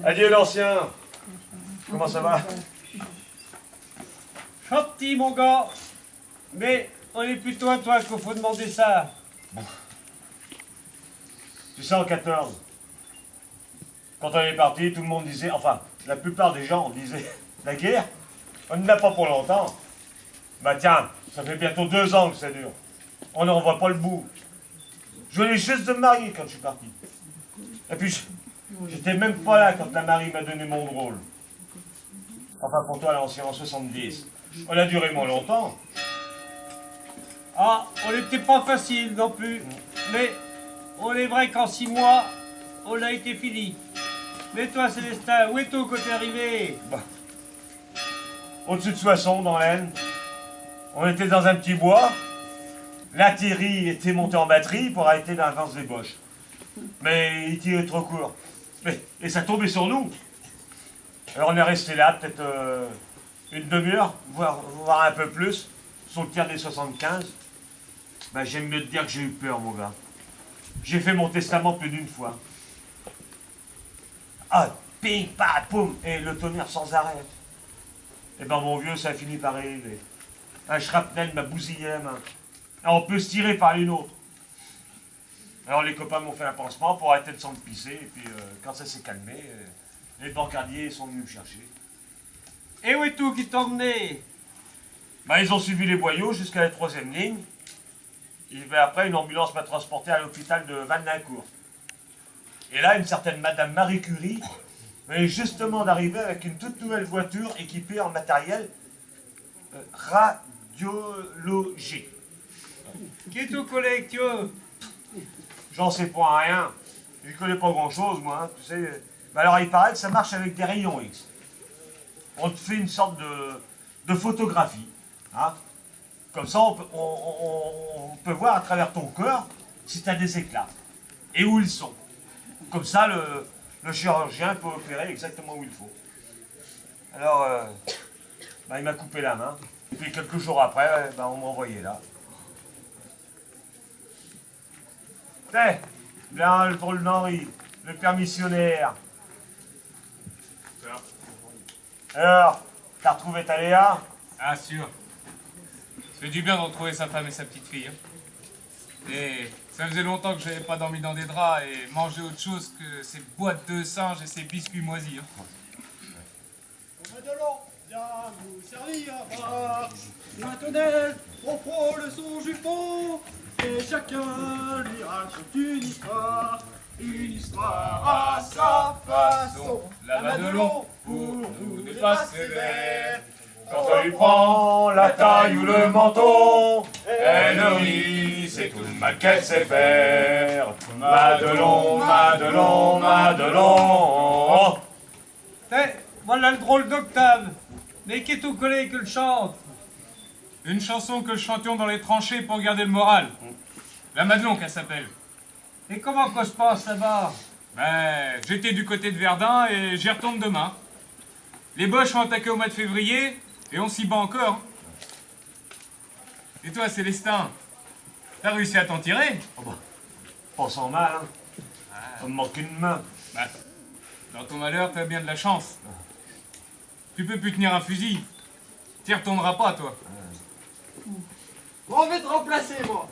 Adieu l'ancien. Comment ça va? Gentil, mon gars. Mais on est plutôt à toi qu'il faut demander ça. Tu sais, en 14, quand on est parti, tout le monde disait, enfin, la plupart des gens disaient, la guerre, on ne l'a pas pour longtemps. Bah tiens, ça fait bientôt 2 ans que ça dure. On n'en voit pas le bout. Je venais juste de me marier quand je suis parti. Et puis, j'étais même pas là quand la Marie m'a donné mon rôle. Enfin, pour toi, l'ancien, en 70. On a duré moins longtemps. Ah, on n'était pas facile non plus. Mais on est vrai qu'en 6 mois, on a été fini. Mais toi, Célestin, où es-tu quand t'es arrivé? Bah, au-dessus de Soissons, dans l'Aisne, on était dans un petit bois. L'artillerie était montée en batterie pour arrêter l'avance des Boches. Mais il tirait trop court. Et ça tombait sur nous. Alors on est resté là, peut-être une demi-heure, voire un peu plus, sur le tir des 75. Ben, j'aime mieux te dire que j'ai eu peur, mon gars. J'ai fait mon testament plus d'une fois. Ah, ping, pa, poum, et le tonnerre sans arrêt. Et ben mon vieux, ça a fini par arriver. Un shrapnel m'a bousillé la main. Alors, on peut se tirer par l'une autre. Alors les copains m'ont fait un pansement pour arrêter de s'en pisser, et puis quand ça s'est calmé, les bancardiers sont venus me chercher. Et où es-tu qui t'a emmené? Ben, ils ont suivi les boyaux jusqu'à la 3e ligne. Et ben, après, une ambulance m'a transporté à l'hôpital de Vandencourt. Et là, une certaine Madame Marie Curie venait justement d'arriver avec une toute nouvelle voiture équipée en matériel radiologique. Qui est collègue, tu veux? J'en sais pas rien. Je connais pas grand-chose, moi. Hein, tu sais. Ben alors, il paraît que ça marche avec des rayons X. On te fait une sorte de photographie. Hein. Comme ça, on peut voir à travers ton corps si tu as des éclats. Et où ils sont. Comme ça, le chirurgien peut opérer exactement où il faut. Alors, ben, il m'a coupé la main. Et puis quelques jours après, ben, on m'a envoyé là. Tiens, bien le drôle d'Henri, le permissionnaire. Alors, t'as retrouvé ta Léa? Ah, sûr. Ça fait du bien de retrouver sa femme et sa petite fille. Hein. Et ça faisait longtemps que j'avais pas dormi dans des draps et mangé autre chose que ces boîtes de singes et ces biscuits moisis. Hein. Madelon, viens vous servir à boire. Maintenant, on frôle son jupon et chacun lui raconte une histoire à sa façon. La Madelon, pour nous n'est pas sévère. Quand on lui prend la taille ou le menton, elle rit, c'est tout le mal qu'elle sait faire. Madelon, Madelon, Madelon. Voilà le drôle d'Octave. Mais qui est au collègue que le chante? Une chanson que chantions dans les tranchées pour garder le moral. La Madelon qu'elle s'appelle. Et comment qu'on se passe là-bas? Ben, j'étais du côté de Verdun et j'y retourne demain. Les Boches ont attaqué au mois de février et on s'y bat encore. Et toi, Célestin, t'as réussi à t'en tirer? Oh bah, pas sans mal, hein. Ça me manque une main. Bah, dans ton malheur, t'as bien de la chance. Tu peux plus tenir un fusil. T'y retourneras pas, toi. On va te remplacer, moi.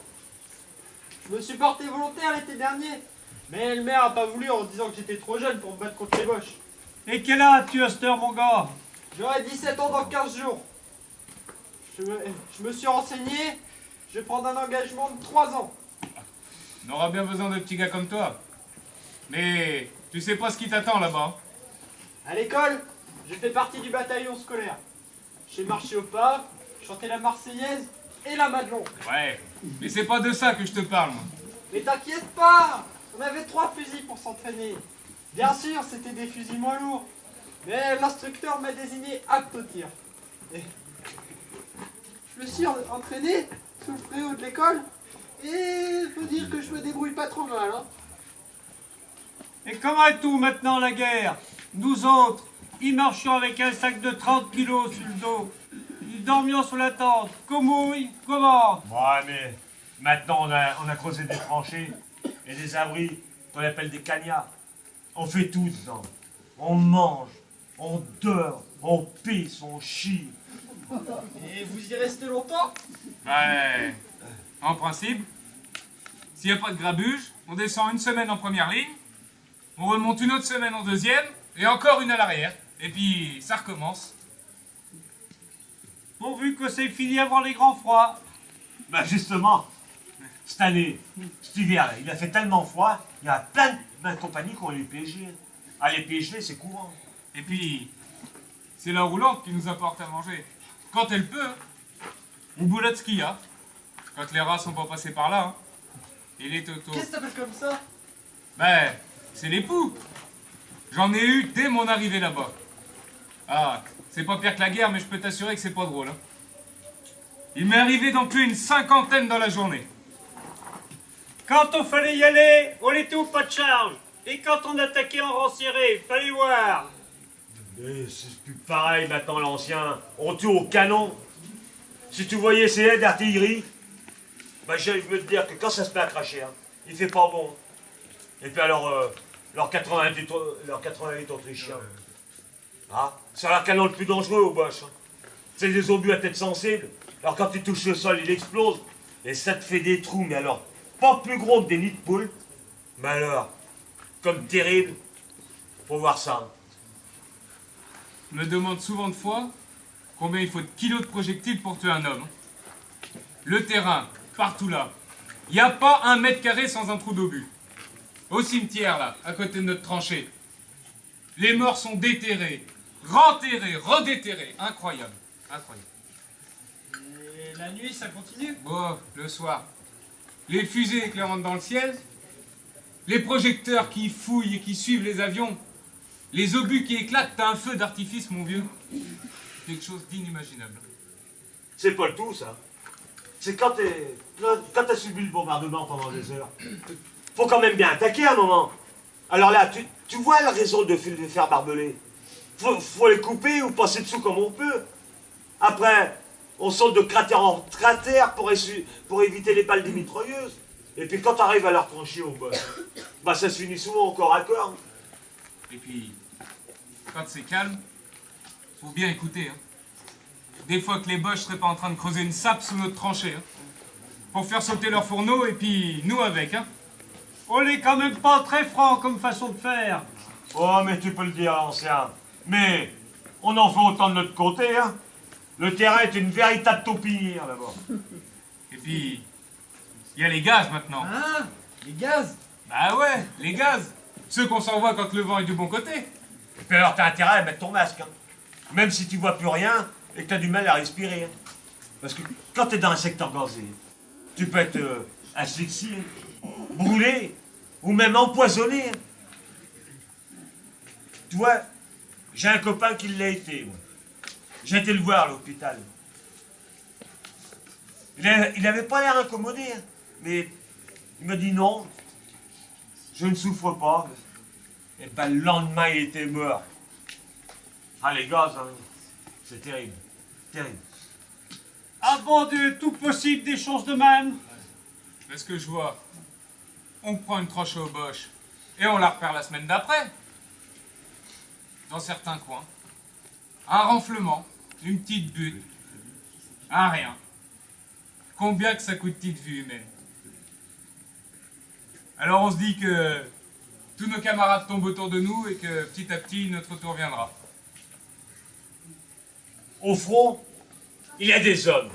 Je me suis porté volontaire l'été dernier, mais le maire a pas voulu en disant que j'étais trop jeune pour me battre contre les Boches. Et quel âge tu as, cette heure, mon gars? J'aurai 17 ans dans 15 jours. Je me suis renseigné, je vais prendre un engagement de 3 ans. On aura bien besoin de petits gars comme toi. Mais tu sais pas ce qui t'attend là-bas. À l'école, je fais partie du bataillon scolaire. J'ai marché au pas, chanté la Marseillaise et la Madelon. Ouais, mais c'est pas de ça que je te parle, moi. Mais t'inquiète pas, on avait 3 fusils pour s'entraîner. Bien sûr, c'était des fusils moins lourds, mais l'instructeur m'a désigné apte au tir. Et je me suis entraîné sous le préau de l'école, et faut dire que je me débrouille pas trop mal. Hein. Et comment est tout maintenant la guerre? Nous autres, y marchions avec un sac de 30 kilos sur le dos. Y dormions sous la tente. Comment? Ouais, mais maintenant on a creusé des tranchées et des abris qu'on appelle des cagnards. On fait tout dedans. On mange, on dort, on pisse, on chie. Et vous y restez longtemps? Ouais. En principe, s'il n'y a pas de grabuge, on descend une semaine en première ligne, on remonte une autre semaine en deuxième, et encore une à l'arrière. Et puis, ça recommence. Pourvu que c'est fini avant les grands froids. Bah justement, cette année, cet hiver, il a fait tellement froid, il y a plein de compagnies qui ont les PG. Ah, les PG, c'est courant. Et puis, c'est la roulante qui nous apporte à manger. Quand elle peut, hein. Ou boulotte ce qu'il y a. Quand les rats sont pas passés par là. Hein. Et les totos. Qu'est-ce que t'appelles comme ça? Ben, c'est les poux. J'en ai eu dès mon arrivée là-bas. Ah, c'est pas pire que la guerre, mais je peux t'assurer que c'est pas drôle. Hein. Il m'est arrivé d'en tuer une 50aine dans la journée. Quand on fallait y aller, on était au pas de charge. Et quand on attaquait en rang serré, fallait voir. Mais c'est plus pareil maintenant, l'ancien. On tue au canon. Si tu voyais ces haies d'artillerie, bah je veux te dire que quand ça se met à cracher, hein, il fait pas bon. Et puis alors, leur 88 autrichiens. Ah, c'est leur canon le plus dangereux au Bosch. Hein. C'est des obus à tête sensible. Alors quand tu touches le sol, il explose. Et ça te fait des trous, mais alors, pas plus gros que des nids de poules. Mais alors, comme terrible, faut voir ça. Hein. Je me demande souvent de fois combien il faut de kilos de projectiles pour tuer un homme. Le terrain, partout là. Il n'y a pas 1 mètre carré sans un trou d'obus. Au cimetière là, à côté de notre tranchée. Les morts sont déterrés, renterrés, redéterrés. Incroyable, incroyable. Et la nuit, ça continue? Bon, le soir. Les fusées éclairant dans le ciel. Les projecteurs qui fouillent et qui suivent les avions. Les obus qui éclatent, t'as un feu d'artifice, mon vieux. Quelque chose d'inimaginable. C'est pas le tout, ça. C'est quand t'as subi le bombardement pendant des heures. Faut quand même bien attaquer à un moment. Alors là, tu vois le réseau de fils de fer barbelés. Faut les couper ou passer dessous comme on peut. Après, on saute de cratère en cratère pour éviter les balles des mitrailleuses. Et puis quand t'arrives à leur trancher au boss, bah ça se finit souvent au corps à corps. Et puis, quand c'est calme, faut bien écouter. Hein. Des fois que les Boches seraient pas en train de creuser une sape sous notre tranchée. Hein, pour faire sauter leur fourneau et puis nous avec. Hein. On est quand même pas très franc comme façon de faire. Oh, mais tu peux le dire, ancien. Mais on en fait autant de notre côté, hein. Le terrain est une véritable taupinière, là-bas. Et puis, il y a les gaz maintenant. Ah, les gaz. Bah ouais, les gaz. Ceux qu'on s'envoie quand le vent est du bon côté. Et puis alors, t'as intérêt à mettre ton masque, hein. Même si tu vois plus rien et que t'as du mal à respirer. Hein. Parce que quand t'es dans un secteur gazé, tu peux être asphyxié, brûlé, ou même empoisonné. Hein. Tu vois, j'ai un copain qui l'a été, moi. J'ai été le voir à l'hôpital. Il avait pas l'air incommodé, hein, mais il m'a dit non, je ne souffre pas. Et ben le lendemain, il était mort. Ah les gaz, hein, c'est terrible, terrible. Avant de tout possible des choses de même. Parce que je vois, on prend une tranchée au Boche et on la repère la semaine d'après. Dans certains coins. Un renflement, une petite butte, un rien. Combien que ça coûte petite vue humaine? Alors on se dit que tous nos camarades tombent autour de nous et que petit à petit notre tour viendra. Au front, il y a des hommes.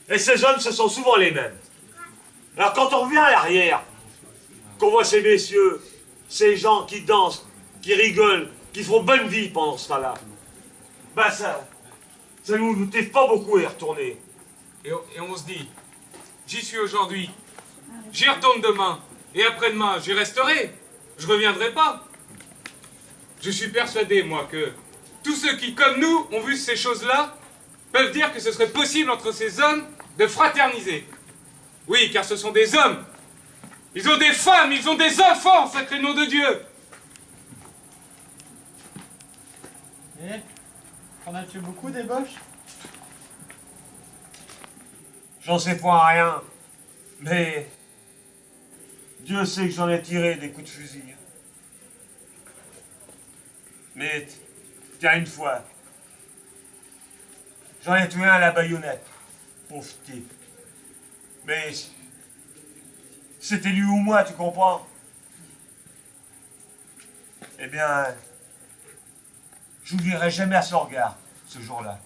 Et ces hommes, ce sont souvent les mêmes. Alors quand on revient à l'arrière, qu'on voit ces messieurs, ces gens qui dansent, qui rigolent, qui font bonne vie pendant ce temps-là, ben ça nous motive pas beaucoup à y retourner. Et on se dit, j'y suis aujourd'hui, j'y retourne demain, et après-demain j'y resterai, je reviendrai pas. Je suis persuadé, moi, que tous ceux qui, comme nous, ont vu ces choses-là, peuvent dire que ce serait possible entre ces hommes de fraterniser. Oui, car ce sont des hommes. Ils ont des femmes, ils ont des enfants, sacré nom de Dieu. Et t'en as tué beaucoup des Boches? J'en sais point rien, mais Dieu sait que j'en ai tiré des coups de fusil. Mais, tiens, une fois, j'en ai tué un à la baïonnette. Pauvre type. Mais, c'était lui ou moi, tu comprends? Eh bien, j'oublierai jamais à son regard, ce jour-là.